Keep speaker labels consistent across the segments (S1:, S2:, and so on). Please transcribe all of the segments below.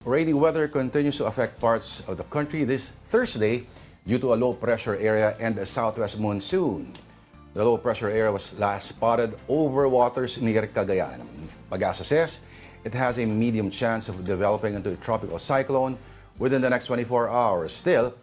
S1: Rainy weather continues to affect parts of the country this Thursday due to a low pressure area and a southwest monsoon. The low pressure area was last spotted over waters near Cagayan. Pag-asa says it has a medium chance of developing into a tropical cyclone within the next 24 hours. Still,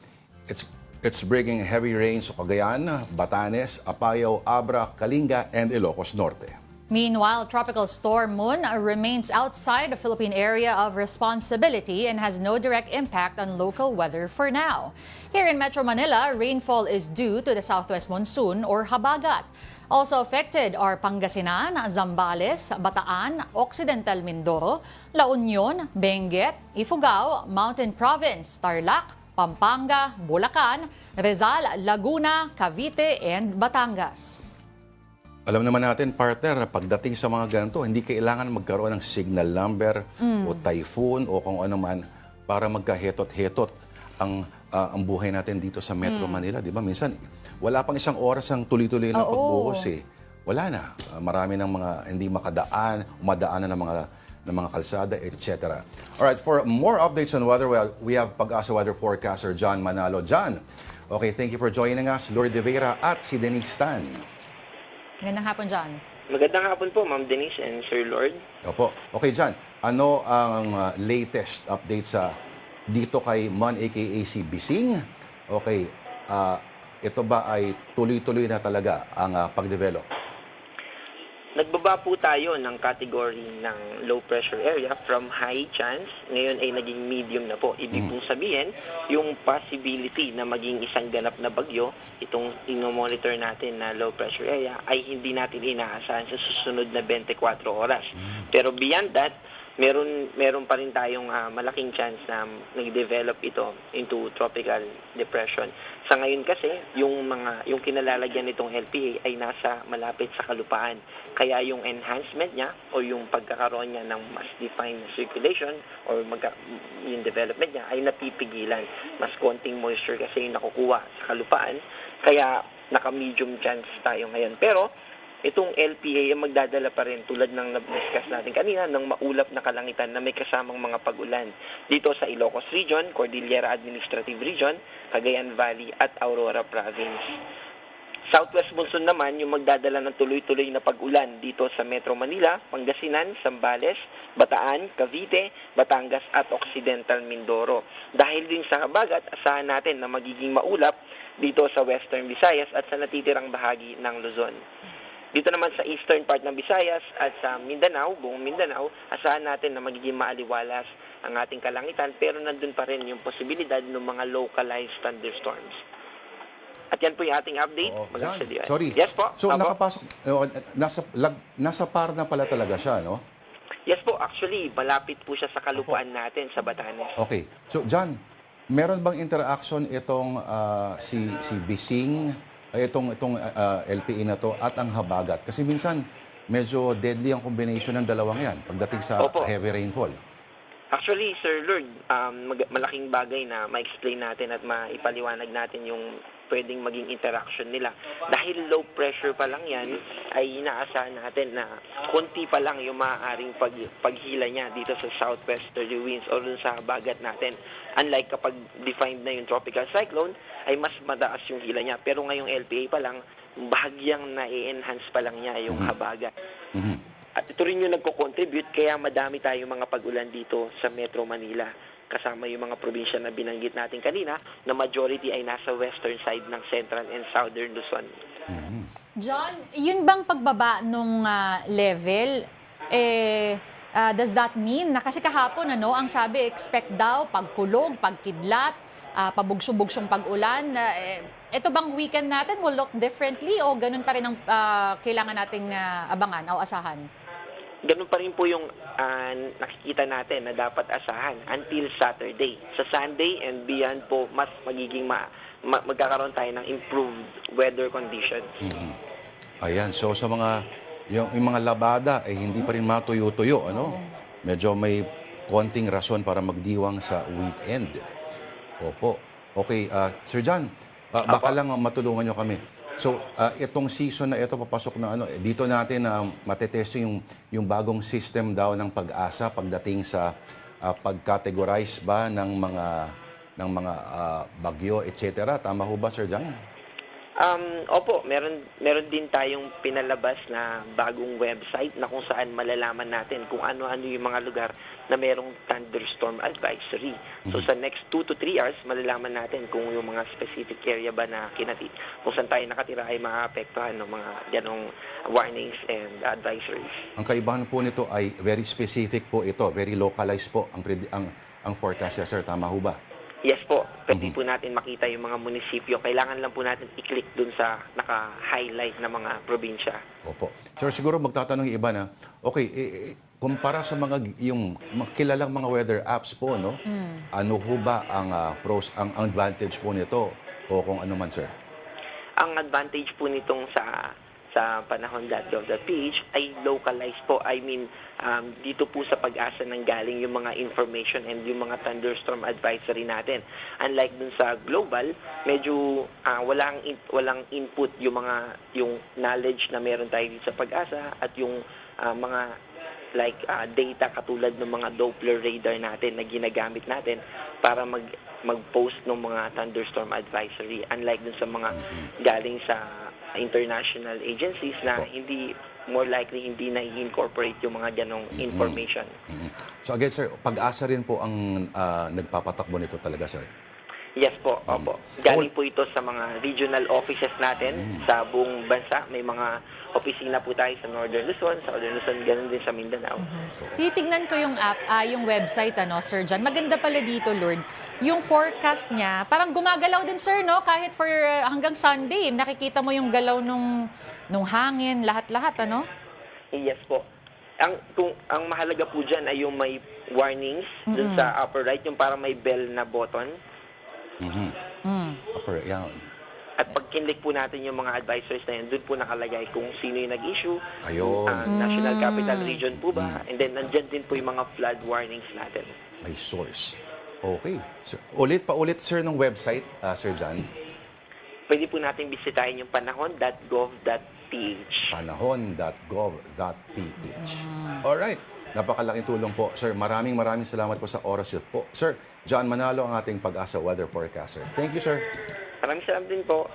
S1: it's bringing heavy rains to Cagayan, Batanes, Apayao, Abra, Kalinga, and Ilocos Norte.
S2: Meanwhile, Tropical Storm Moon remains outside the Philippine area of responsibility and has no direct impact on local weather for now. Here in Metro Manila, rainfall is due to the southwest monsoon or habagat. Also affected are Pangasinan, Zambales, Bataan, Occidental Mindoro, La Union, Benguet, Ifugao, Mountain Province, Tarlac, Pampanga, Bulacan, Rizal, Laguna, Cavite, and Batangas.
S1: Alam naman natin, partner, na pagdating sa mga ganito, hindi kailangan magkaroon ng signal number o typhoon o kung ano man para magkahetot-hetot ang buhay natin dito sa Metro Manila. Di ba? Minsan, wala pang isang oras ang tuloy-tuloy na pagbuhos eh. Wala na. Marami ng mga hindi makadaan, umadaanan ng mga kalsada, etc. Alright, for more updates on weather, we have Pag-asa Weather Forecaster John Manalo. John, okay, thank you for joining us. Lourdes De Vera at si Denise Tan.
S2: Magandang hapon, John.
S3: Magandang hapon po, Ma'am Denise and Sir Lord.
S1: Opo. Okay, John, ano ang latest update sa dito kay Mon aka si Bising? Okay, ito ba ay tuloy-tuloy na talaga ang pag-develop?
S3: Nagbaba po tayo ng category ng low pressure area from high chance, ngayon ay naging medium na po. Ibig pong sabihin, yung possibility na maging isang ganap na bagyo, itong inomonitor natin na low pressure area, ay hindi natin inaasahan sa susunod na 24 oras. Pero beyond that, meron pa rin tayong malaking chance na nag-develop ito into tropical depression. Sa ngayon kasi, yung kinalalagyan nitong LPA ay nasa malapit sa kalupaan. Kaya yung enhancement niya o yung pagkakaroon niya ng mas defined circulation or yung development niya ay napipigilan. Mas konting moisture kasi yung nakukuha sa kalupaan. Kaya naka-medium chance tayo ngayon. Pero itong LPA ay magdadala pa rin tulad ng na-discuss natin kanina ng maulap na kalangitan na may kasamang mga pag-ulan dito sa Ilocos Region, Cordillera Administrative Region, Cagayan Valley at Aurora Province. Southwest monsoon naman yung magdadala ng tuloy-tuloy na pag-ulan dito sa Metro Manila, Pangasinan, Zambales, Bataan, Cavite, Batangas at Occidental Mindoro. Dahil din sa habagat, asahan natin na magiging maulap dito sa Western Visayas at sa natitirang bahagi ng Luzon. Dito naman sa eastern part ng Visayas at sa Mindanao, buong Mindanao, asahan natin na magiging maaliwalas ang ating kalangitan pero nandun pa rin yung posibilidad ng mga localized thunderstorms. At yan po yung ating update.
S1: John, sorry.
S3: Yes po.
S1: So nakapasok, nasa par na pala talaga siya, no?
S3: Yes po, actually, malapit po siya sa kalupaan natin sa Batanes.
S1: Okay. So John, meron bang interaction itong si Bising, itong LPA na to at ang habagat? Kasi minsan medyo deadly ang combination ng dalawang yan pagdating sa heavy rainfall.
S3: Actually, Sir Lord, malaking bagay na ma-explain natin at maipaliwanag natin yung pwedeng maging interaction nila. Dahil low pressure pa lang yan, ay inaasahan natin na konti pa lang yung maaaring paghila niya dito sa southwesterly winds o dun sa habagat natin. Unlike kapag defined na yung tropical cyclone, ay mas mataas yung hila niya. Pero ngayong LPA pa lang, bahagyang na-enhance pa lang niya yung habagat. At ito rin yung nagko-contribute kaya madami tayong mga pag-ulan dito sa Metro Manila. Kasama yung mga probinsya na binanggit natin kanina na majority ay nasa western side ng central and southern Luzon.
S2: John, yun bang pagbaba nung level, does that mean na kasi kahapon ang sabi expect daw pagkulog, pagkidlat, pabugso-bugsong pag-ulan. Ito bang weekend natin will look differently o ganun pa rin ang kailangan nating abangan o asahan?
S3: Ganun pa rin po yung nakikita natin na dapat asahan until Saturday. Sa Sunday and beyond po, mas magiging magkakaroon tayo ng improved weather conditions.
S1: Ayan, so sa yung mga labada ay hindi pa rin matuyo-tuyo, ano? Medyo may konting rason para magdiwang sa weekend. Opo. Okay, Sir John, baka lang matulungan nyo kami. So, itong season na ito, papasok na dito natin na matetest yung bagong system daw ng Pag-asa pagdating sa pag-categorize ba ng mga bagyo, etc. Tama ho ba, Sir John?
S3: Opo, meron din tayong pinalabas na bagong website na kung saan malalaman natin kung ano-ano yung mga lugar na merong thunderstorm advisory. So sa next 2 to 3 hours, malalaman natin kung yung mga specific area ba na kung saan tayo nakatira ay maapektuhan ng mga ganong warnings and advisories.
S1: Ang kaibahan po nito ay very specific po ito, very localized po ang forecast niya, sir. Tama ho ba?
S3: Yes po, pwede po natin makita yung mga munisipyo. Kailangan lang po natin i-click dun sa naka-highlight na mga probinsya.
S1: Opo. Sir, siguro magtatanong yung iba na, okay, kumpara sa yung kilalang mga weather apps po, no? Ano ho ba ang pros, ang advantage po nito o kung ano man, sir?
S3: Ang advantage po nitong sa panahon.gov.ph ay localized po. I mean, dito po sa Pag-asa nang galing yung mga information and yung mga thunderstorm advisory natin. Unlike dun sa global, medyo walang input yung knowledge na meron tayo dito sa Pag-asa at yung mga data katulad ng mga Doppler radar natin na ginagamit natin para mag-post ng mga thunderstorm advisory. Unlike dun sa mga galing sa international agencies na more likely hindi na i-incorporate yung mga ganong information.
S1: So again, sir, Pag-asa rin po ang nagpapatakbo nito talaga, sir?
S3: Yes po, opo. Galing po ito sa mga regional offices natin sa buong bansa. May mga opisina po tayo sa Northern Luzon, ganun din sa Mindanao.
S2: Titignan ko yung app, yung website, Sir John. Maganda pala dito, Lord. Yung forecast niya, parang gumagalaw din, sir, no? Kahit for hanggang Sunday, nakikita mo yung galaw nung hangin, lahat-lahat, ano?
S3: Yes po. Ang mahalaga po dyan ay yung may warnings dun sa upper right, yung parang may bell na button.
S1: Upper, yan.
S3: At pag kinlik po natin yung mga advisories na yun, doon po nakalagay kung sino yung nag-issue,
S1: Ayun.
S3: National Capital Region po ba, and then nandyan din po yung mga flood warnings natin.
S1: May source. Okay. Sir, paulit, sir, ng website, Sir John.
S3: Pwede po natin bisitahin yung panahon.gov.ph.
S1: panahon.gov.ph. Alright. Napakalaking tulong po. Sir, maraming salamat po sa oras niyo po. Sir, John Manalo, ang ating Pag-asa Weather Forecaster. Thank you, sir.
S3: Maraming salamat din po.